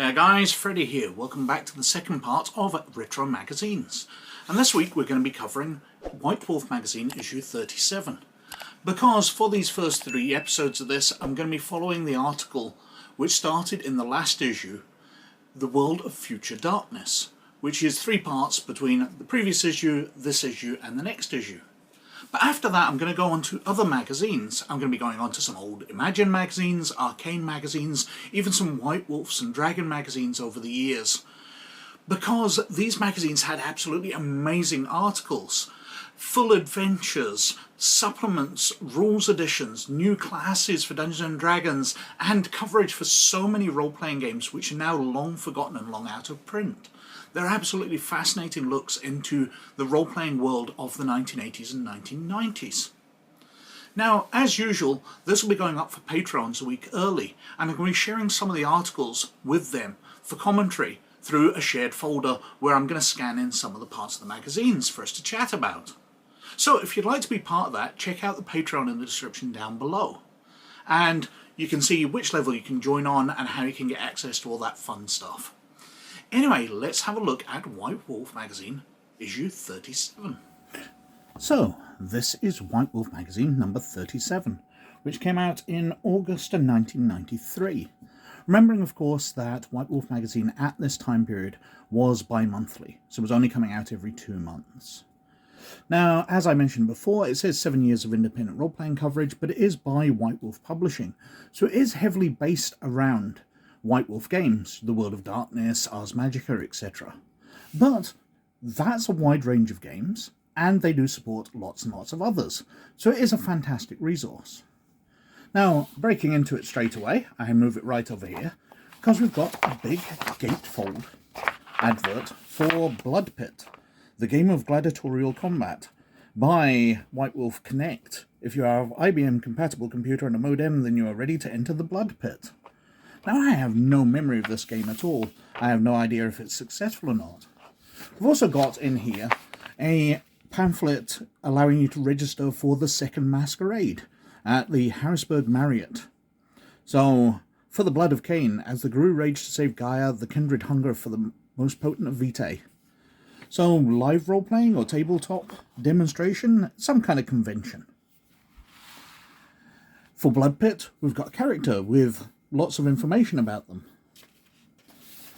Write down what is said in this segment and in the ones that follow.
Hey guys, Freddy here. Welcome back to the second part of Retro Magazines. And this week we're going to be covering White Wolf Magazine issue 37. Because for these first 3 episodes of this, I'm going to be following the article which started in the last issue, The World of Future Darkness, which is 3 parts between the previous issue, this issue, and the next issue. But after that, I'm going to go on to other magazines. I'm going to be going on to some old Imagine magazines, Arcane magazines, even some White Wolves and Dragon magazines over the years. Because these magazines had absolutely amazing articles, full adventures, supplements, rules editions, new classes for Dungeons & Dragons, and coverage for so many role-playing games which are now long forgotten and long out of print. They're absolutely fascinating looks into the role-playing world of the 1980s and 1990s. Now, as usual, this will be going up for Patrons a week early, and I'm going to be sharing some of the articles with them for commentary through a shared folder where I'm going to scan in some of the parts of the magazines for us to chat about. So if you'd like to be part of that, check out the Patreon in the description down below. And you can see which level you can join on and how you can get access to all that fun stuff. Anyway, let's have a look at White Wolf Magazine, issue 37. So, this is White Wolf Magazine number 37, which came out in August of 1993. Remembering, of course, that White Wolf Magazine at this time period was bi-monthly, so it was only coming out every 2 months. Now, as I mentioned before, it says 7 years of independent role-playing coverage, but it is by White Wolf Publishing, so it is heavily based around White Wolf games, The World of Darkness, Ars Magica, etc. But that's a wide range of games, and they do support lots and lots of others, so it is a fantastic resource. Now, breaking into it straight away, I move it right over here, because we've got a big gatefold advert for Blood Pit, the game of gladiatorial combat, by White Wolf Connect. If you have an IBM compatible computer and a modem, then you are ready to enter the Blood Pit. Now, I have no memory of this game at all. I have no idea if it's successful or not. We've also got in here a pamphlet allowing you to register for the second masquerade at the Harrisburg Marriott. So, for the blood of Cain, as the Guru raged to save Gaia, the kindred hunger for the most potent of vitae. So, live role-playing or tabletop demonstration, some kind of convention. For Blood Pit, we've got a character with lots of information about them.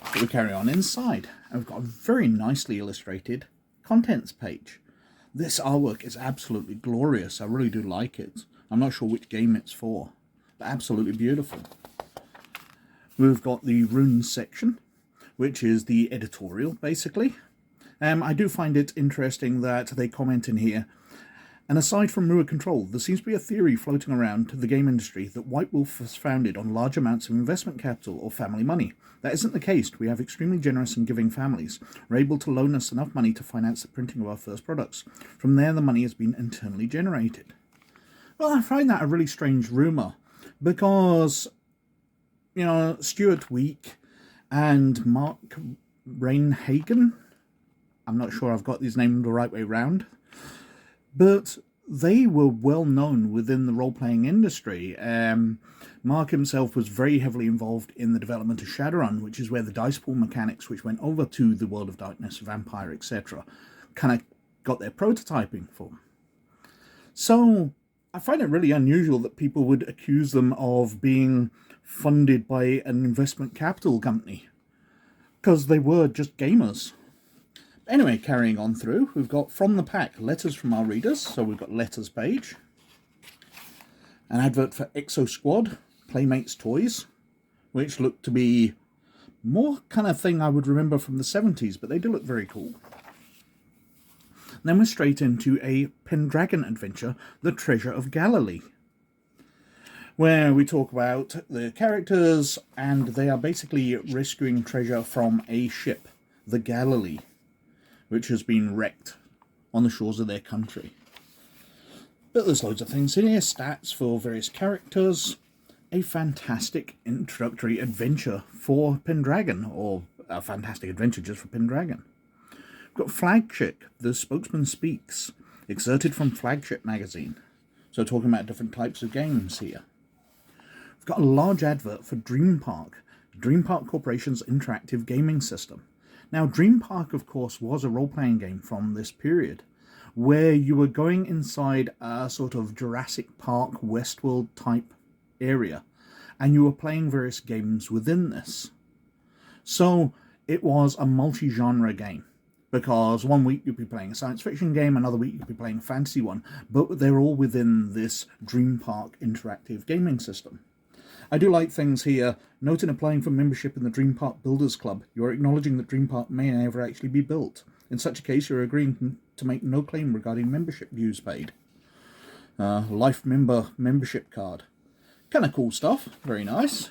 But we carry on inside, and we've got a very nicely illustrated contents page. This artwork is absolutely glorious. I really do like it. I'm not sure which game it's for, but absolutely beautiful. We've got the runes section, which is the editorial, basically. I do find it interesting that they comment in here, and aside from Rua Control, there seems to be a theory floating around the game industry that White Wolf was founded on large amounts of investment capital or family money. That isn't the case. We have extremely generous and giving families who are able to loan us enough money to finance the printing of our first products. From there, the money has been internally generated. Well, I find that a really strange rumour, because, Stewart, Wieck, and Mark Rainhagen, I'm not sure I've got these names the right way round, but they were well known within the role-playing industry. Mark himself was very heavily involved in the development of Shadowrun, which is where the dice pool mechanics, which went over to the World of Darkness, Vampire, etc., kind of got their prototyping for. So I find it really unusual that people would accuse them of being funded by an investment capital company, because they were just gamers. Anyway, carrying on through, we've got from the pack, letters from our readers. So we've got letters page, an advert for Exo Squad, Playmates Toys, which look to be more kind of thing I would remember from the 70s, but they do look very cool. And then we're straight into a Pendragon adventure, The Treasure of Galilee, where we talk about the characters, and they are basically rescuing treasure from a ship, the Galilee, which has been wrecked on the shores of their country. But there's loads of things in here, stats for various characters, a fantastic introductory adventure for Pendragon, or a fantastic adventure just for Pendragon. We've got Flagship, the Spokesman Speaks, excerpted from Flagship Magazine. So talking about different types of games here. We've got a large advert for Dream Park, Dream Park Corporation's interactive gaming system. Now, Dream Park, of course, was a role-playing game from this period, where you were going inside a sort of Jurassic Park, Westworld type area, and you were playing various games within this. So it was a multi-genre game, because one week you'd be playing a science fiction game, another week you'd be playing a fantasy one, but they're all within this Dream Park interactive gaming system. I do like things here. Note in applying for membership in the Dream Park Builders Club, you are acknowledging that Dream Park may never actually be built. In such a case, you are agreeing to make no claim regarding membership dues paid. Life membership card. Kind of cool stuff. Very nice.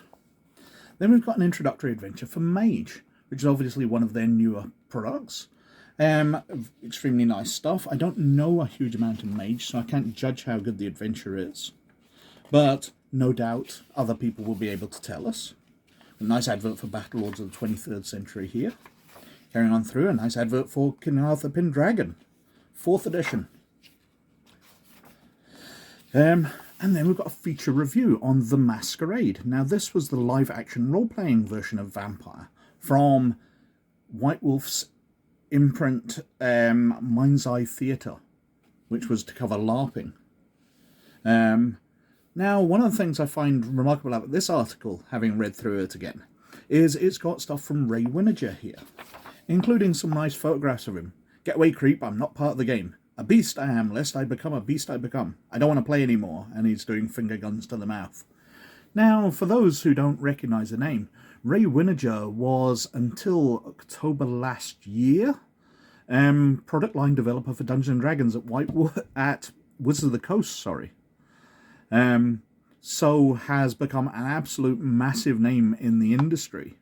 Then we've got an introductory adventure for Mage, which is obviously one of their newer products. Extremely nice stuff. I don't know a huge amount of Mage, so I can't judge how good the adventure is. But no doubt other people will be able to tell us. A nice advert for Battle Lords of the 23rd Century here. Carrying on through, a nice advert for King Arthur Pendragon, 4th edition. And then we've got a feature review on The Masquerade. Now, this was the live-action role-playing version of Vampire from White Wolf's imprint Mind's Eye Theatre, which was to cover LARPing. Now, one of the things I find remarkable about this article, having read through it again, is it's got stuff from Ray Winninger here, including some nice photographs of him. Get away, creep, I'm not part of the game. A beast I am, lest I become a beast I become. I don't want to play anymore, and he's doing finger guns to the mouth. Now, for those who don't recognise the name, Ray Winninger was, until October last year, product line developer for Dungeons & Dragons at Wizards of the Coast, so has become an absolute massive name in the industry.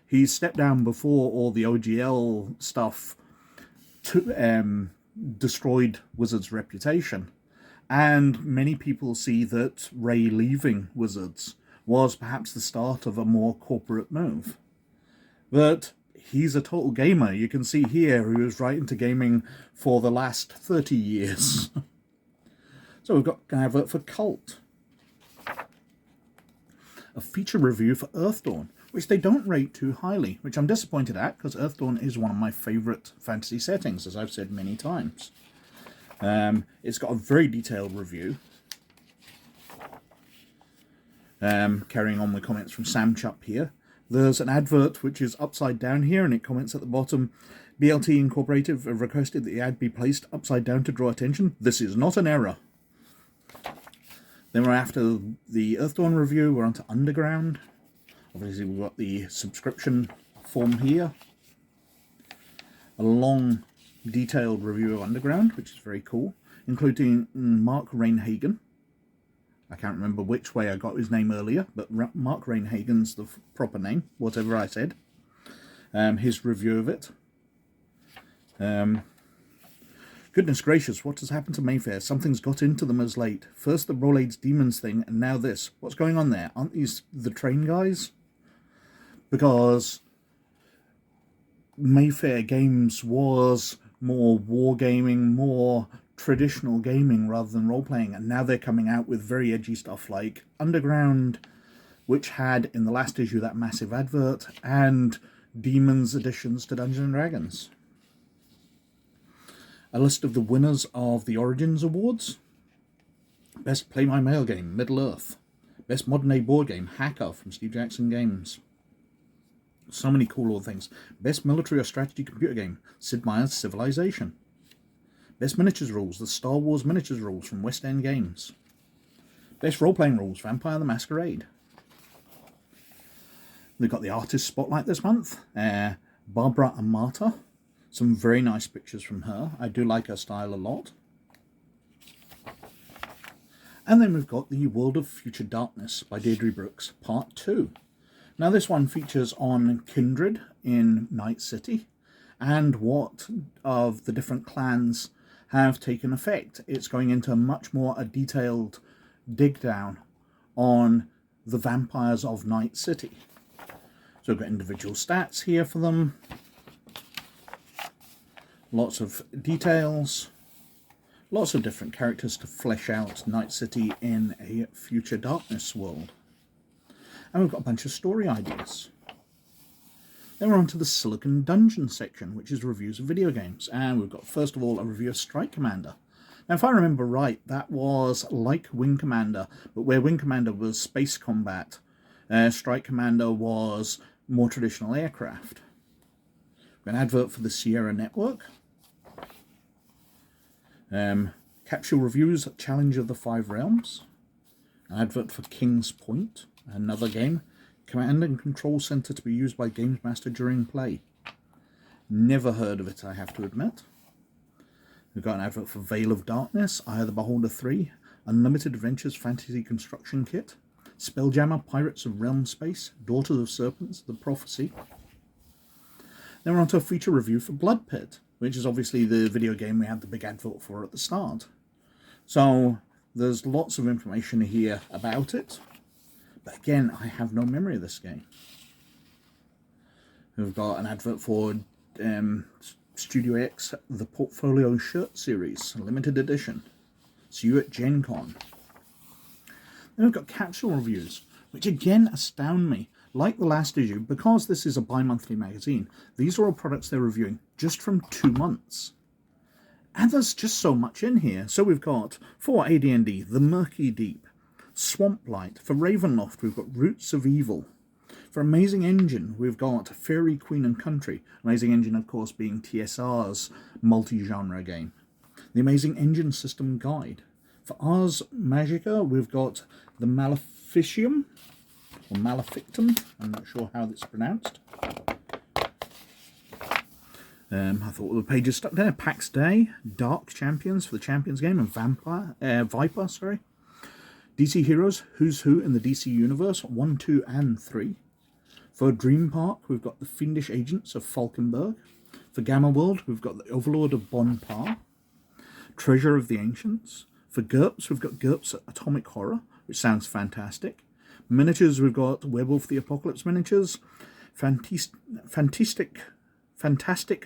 He stepped down before all the OGL stuff destroyed Wizards' reputation, and many people see that Ray leaving Wizards was perhaps the start of a more corporate move. But he's a total gamer. You can see here he was right into gaming for the last 30 years. So we've got an advert for Cult. A feature review for Earthdawn, which they don't rate too highly, which I'm disappointed at, because Earthdawn is one of my favourite fantasy settings, as I've said many times. It's got a very detailed review. Carrying on with comments from Sam Chupp here. There's an advert which is upside down here, and it comments at the bottom, BLT Incorporated have requested that the ad be placed upside down to draw attention. This is not an error. Then we're after the Earthdawn review, we're on to Underground. Obviously we've got the subscription form here. A long, detailed review of Underground, which is very cool, including Mark Rainhagen. I can't remember which way I got his name earlier, but Mark Rainhagen's the proper name, whatever I said. His review of it. Goodness gracious, what has happened to Mayfair? Something's got into them as late. First the Rolaids Demons thing, and now this. What's going on there? Aren't these the train guys? Because Mayfair Games was more wargaming, more traditional gaming rather than role-playing, and now they're coming out with very edgy stuff like Underground, which had in the last issue that massive advert, and Demons additions to Dungeons & Dragons. A list of the winners of the Origins Awards. Best Play My Mail Game, Middle-earth. Best Modern Day Board Game, Hacker from Steve Jackson Games. So many cool little things. Best Military or Strategy Computer Game, Sid Meier's Civilization. Best Miniatures Rules, the Star Wars Miniatures Rules from West End Games. Best Role-Playing Rules, Vampire the Masquerade. We've got the Artist Spotlight this month. Barbara Amata. Some very nice pictures from her. I do like her style a lot. And then we've got the World of Future Darkness by Deirdre Brooks, Part 2. Now this one features on Kindred in Night City, and what of the different clans have taken effect. It's going into much more a detailed dig down on the vampires of Night City. So we've got individual stats here for them. Lots of details. Lots of different characters to flesh out Night City in a future darkness world. And we've got a bunch of story ideas. Then we're on to the Silicon Dungeon section, which is reviews of video games. And we've got, first of all, a review of Strike Commander. Now, if I remember right, that was like Wing Commander, but where Wing Commander was space combat, Strike Commander was more traditional aircraft. We've got an advert for the Sierra Network. Capsule reviews, Challenge of the Five Realms. An advert for King's Point, another game. Command and Control Center to be used by Games Master during play. Never heard of it, I have to admit. We've got an advert for Veil of Darkness, Eye of the Beholder 3, Unlimited Adventures Fantasy Construction Kit, Spelljammer Pirates of Realm Space, Daughters of Serpents, The Prophecy. Then we're on to a feature review for Blood Pit, which is obviously the video game we had the big advert for at the start. So there's lots of information here about it. But again, I have no memory of this game. We've got an advert for Studio X, the Portfolio Shirt Series, limited edition. See you at Gen Con. Then we've got capsule reviews, which again astound me. Like the last issue, because this is a bi-monthly magazine, these are all products they're reviewing just from 2 months. And there's just so much in here. So we've got, for AD&D, The Murky Deep. Swamplight. For Ravenloft, we've got Roots of Evil. For Amazing Engine, we've got Fairy, Queen and Country. Amazing Engine, of course, being TSR's multi-genre game. The Amazing Engine System Guide. For Ars Magica, we've got The Maleficium, or Malefictum, I'm not sure how it's pronounced. I thought the pages stuck there. PAX Day, Dark Champions for the Champions game, and Viper, sorry. DC Heroes, Who's Who in the DC Universe, 1, 2, and 3. For Dream Park, we've got the Fiendish Agents of Falkenberg. For Gamma World, we've got the Overlord of Bon Par. Treasure of the Ancients. For GURPS, we've got GURPS Atomic Horror, which sounds fantastic. Miniatures, we've got Werewolf the Apocalypse miniatures. Fantastic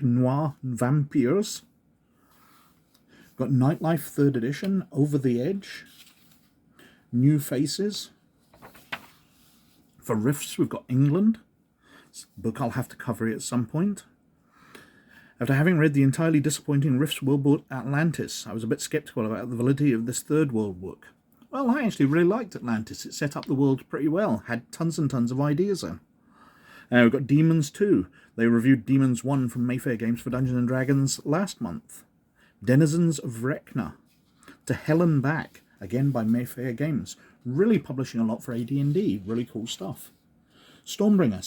Noir Vampires. We've got Nightlife 3rd edition, Over the Edge. New Faces. For Rifts, we've got England. It's a book I'll have to cover at some point. After having read the entirely disappointing Rifts World book Atlantis, I was a bit sceptical about the validity of this third world book. Well, I actually really liked Atlantis. It set up the world pretty well, had tons and tons of ideas in. We've got Demons 2. They reviewed Demons 1 from Mayfair Games for Dungeons & Dragons last month. Denizens of Rekna. To Hell and Back, again by Mayfair Games. Really publishing a lot for AD&D. Really cool stuff. Stormbringer,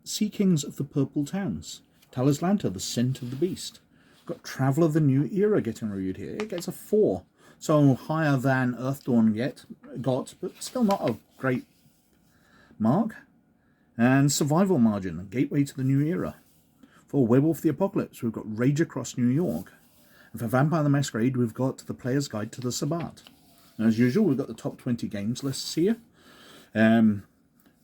Sea Kings of the Purple Towns. Talislanta, The Scent of the Beast. Got Traveller the New Era getting reviewed here. It gets a 4. So higher than Earthdawn got, but still not a great mark. And Survival Margin, Gateway to the New Era. For Werewolf the Apocalypse, we've got Rage Across New York. And for Vampire the Masquerade, we've got The Player's Guide to the Sabbat. And as usual, we've got the top 20 games lists here.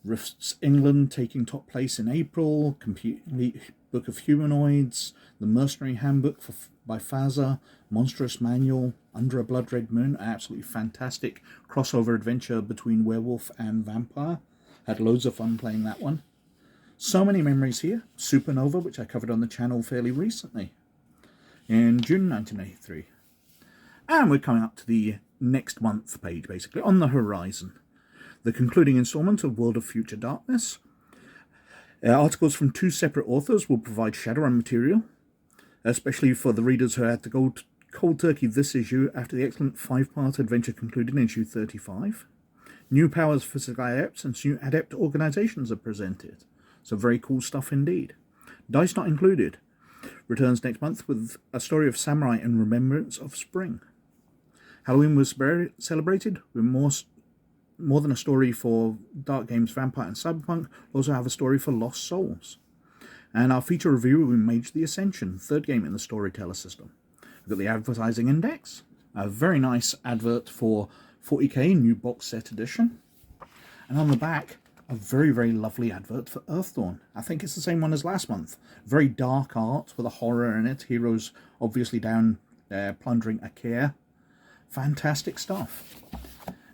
Rifts England taking top place in April. Complete Book of Humanoids. The Mercenary Handbook by Faza. Monstrous Manual. Under a Blood Red Moon. Absolutely fantastic crossover adventure between werewolf and vampire. Had loads of fun playing that one. So many memories here. Supernova, which I covered on the channel fairly recently. In June 1983. And we're coming up to the next month page, basically, on the horizon. The concluding installment of World of Future Darkness. Articles from 2 separate authors will provide Shadowrun material, especially for the readers who had to go cold turkey this issue after the excellent 5-part adventure concluded in issue 35. New powers for physical adepts and new adept organizations are presented. So very cool stuff indeed. Dice Not Included returns next month with a story of samurai in remembrance of spring. Halloween was celebrated with more than a story for Dark Games, Vampire and Cyberpunk. We'll also have a story for Lost Souls. And our feature review will be Mage the Ascension, 3rd game in the Storyteller system. We've got the Advertising Index, a very nice advert for 40k new box set edition. And on the back, a very, very lovely advert for Earthdawn. I think it's the same one as last month. Very dark art with a horror in it. Heroes obviously down plundering a care. Fantastic stuff.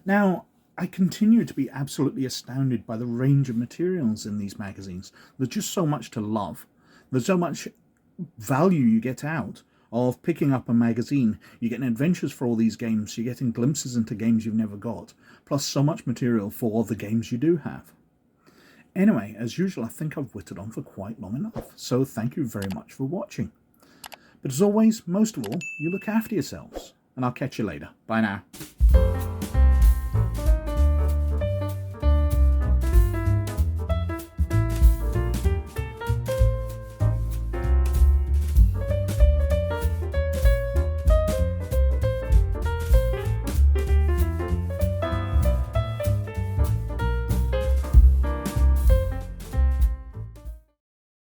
Now, I continue to be absolutely astounded by the range of materials in these magazines. There's just so much to love. There's so much value you get out of picking up a magazine. You're getting adventures for all these games. You're getting glimpses into games you've never got. Plus so much material for the games you do have. Anyway, as usual, I think I've whittled on for quite long enough. So thank you very much for watching. But as always, most of all, you look after yourselves. And I'll catch you later. Bye now.